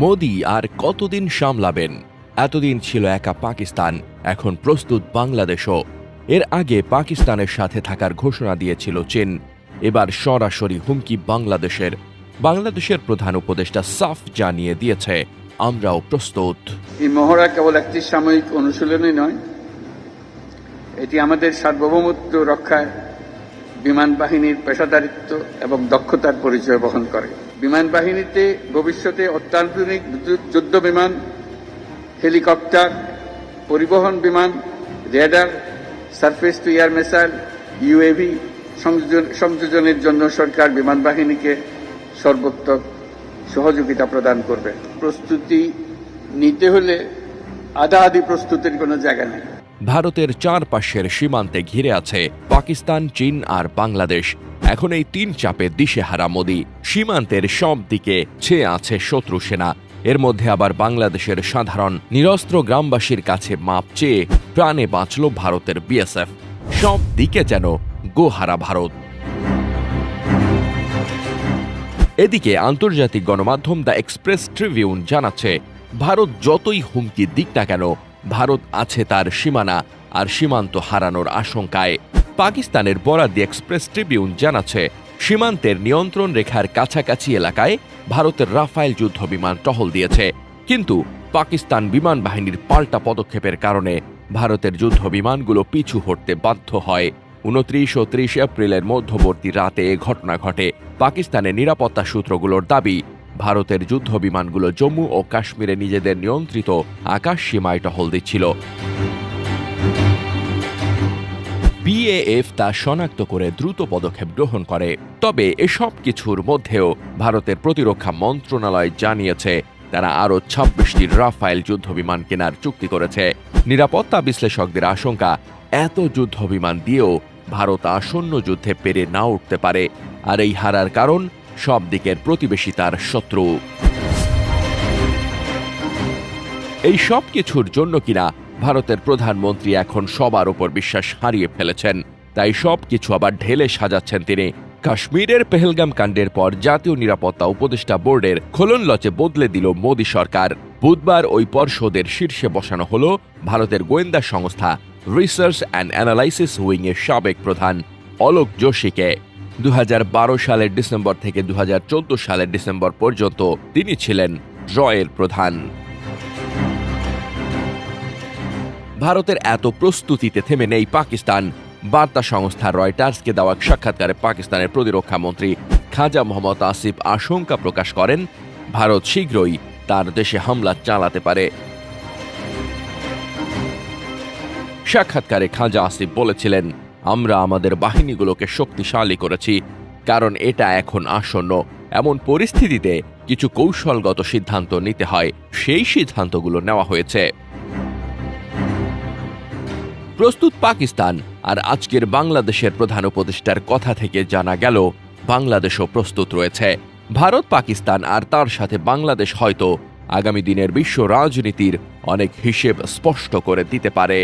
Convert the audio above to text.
মোদি আর কতদিন সামলাবেন? এতদিন ছিল একা পাকিস্তান, এখন প্রস্তুত বাংলাদেশও। এর আগে পাকিস্তানের সাথে থাকার ঘোষণা দিয়েছিল চীন, এবার সরাসরি হুমকি বাংলাদেশের। বাংলাদেশের প্রধান উপদেষ্টা সাফ জানিয়ে দিয়েছে, আমরাও প্রস্তুত। এই মহড়া কেবল একটি সাময়িক অনুশীলনই নয়, এটি আমাদের সার্বভৌমত্ব রক্ষায় বিমান বাহিনীর পেশাদারিত্ব এবং দক্ষতার পরিচয় বহন করে। বিমান বাহিনীতে ভবিষ্যতে অত্যাধুনিক যুদ্ধ বিমান, হেলিকপ্টার, পরিবহন বিমান, radar, surface to air missile, UAV সংযোজনের জন্য সরকার বিমান বাহিনীকে সর্বোত্তম সহযোগিতা প্রদান করবে। প্রস্তুতি নিতে হলে আধা-আধি প্রস্তুতির কোনো জায়গা নেই। ভারতের চারপাশের সীমান্তে ঘিরে আছে পাকিস্তান, চীন আর বাংলাদেশ। এখন এই তিন চাপে দিশেহারা মোদি। সীমান্তের সব দিকে ছেয়ে আছে শত্রু সেনা। এর মধ্যে আবার বাংলাদেশের সাধারণ নিরস্ত্র গ্রামবাসীর কাছে মাপ চেয়ে প্রাণে বাঁচল ভারতের বিএসএফ। সব দিকে যেন গোহারা ভারত। এদিকে আন্তর্জাতিক গণমাধ্যম দ্য এক্সপ্রেস ট্রিবিউন জানাচ্ছে, ভারত যতই হুমকি দিক না কেন, ভারত আছে তার সীমানা আর সীমান্ত হারানোর আশঙ্কায়। পাকিস্তানের বরাদি এক্সপ্রেস ট্রিবিউন জানাচ্ছে, সীমান্তের নিয়ন্ত্রণ রেখার কাছাকাছি এলাকায় ভারতের রাফায়েল যুদ্ধ বিমান টহল দিয়েছে, কিন্তু পাকিস্তান বিমান বাহিনীর পাল্টা পদক্ষেপের কারণে ভারতের যুদ্ধ বিমানগুলো পিছু হটতে বাধ্য হয়। 29 ও 30 এপ্রিলের মধ্যবর্তী রাতে এ ঘটনা ঘটে। পাকিস্তানের নিরাপত্তা সূত্রগুলোর দাবি, ভারতের যুদ্ধ বিমানগুলো জম্মু ও কাশ্মীরে নিজেদের নিয়ন্ত্রিত আকাশ সীমায় টহল দিচ্ছিল। বিএএফ তা শনাক্ত করে দ্রুত পদক্ষেপ গ্রহণ করে। তবে এসব কিছুর মধ্যেও ভারতের প্রতিরক্ষা মন্ত্রণালয় জানিয়েছে, তারা আরও 26টি রাফায়েল যুদ্ধ বিমান কেনার চুক্তি করেছে। নিরাপত্তা বিশ্লেষকদের আশঙ্কা, এত যুদ্ধ বিমান দিয়েও ভারত আসন্ন যুদ্ধে পেরে না উঠতে পারে, আর এই হারার কারণ সব দিকের প্রতিবেশী তার শত্রু। এই সব কিছুর জন্য কিনা ভারতের প্রধানমন্ত্রী এখন সবার উপর বিশ্বাস হারিয়ে ফেলেছেন, তাই সব কিছু আবার ঢেলে সাজাচ্ছেন তিনি। কাশ্মীরের পেহেলগাম কাণ্ডের পর জাতীয় নিরাপত্তা উপদেষ্টা বোর্ডের খোলনলচে বদলে দিল মোদী সরকার। বুধবার ওই পর্ষদের শীর্ষে বসানো হল ভারতের গোয়েন্দা সংস্থা রিসার্চ অ্যান্ড অ্যানালাইসিস উইং এর সাবেক প্রধান অলোক যোশীকে। 2012 সালের ডিসেম্বর থেকে 2014 সালের ডিসেম্বর পর্যন্ত তিনি ছিলেন রয়ের প্রধান। ভারতের এত প্রস্তুতিতে থেমে নেই পাকিস্তান। বার্তা সংস্থা রয়টার্সকে দেওয়া সাক্ষাৎকারে পাকিস্তানের প্রতিরক্ষা মন্ত্রী খাজা মোহাম্মদ আসিফ আশঙ্কা প্রকাশ করেন, ভারত শীঘ্রই তার দেশে হামলা চালাতে পারে। সাক্ষাৎকারে খাজা আসিফ বলেছিলেন, আমরা আমাদের বাহিনীগুলোকে শক্তিশালী করেছি, কারণ এটা এখন আসন্ন। এমন পরিস্থিতিতে কিছু কৌশলগত সিদ্ধান্ত নিতে হয়, সেই সিদ্ধান্তগুলো নেওয়া হয়েছে। প্রস্তুত পাকিস্তান। আর আজকের বাংলাদেশের প্রধান উপদেষ্টার কথা থেকে জানা গেল, বাংলাদেশও প্রস্তুত রয়েছে। ভারত, পাকিস্তান আর তার সাথে বাংলাদেশ হয়তো আগামী দিনের বিশ্ব রাজনীতির অনেক হিসেব স্পষ্ট করে দিতে পারে।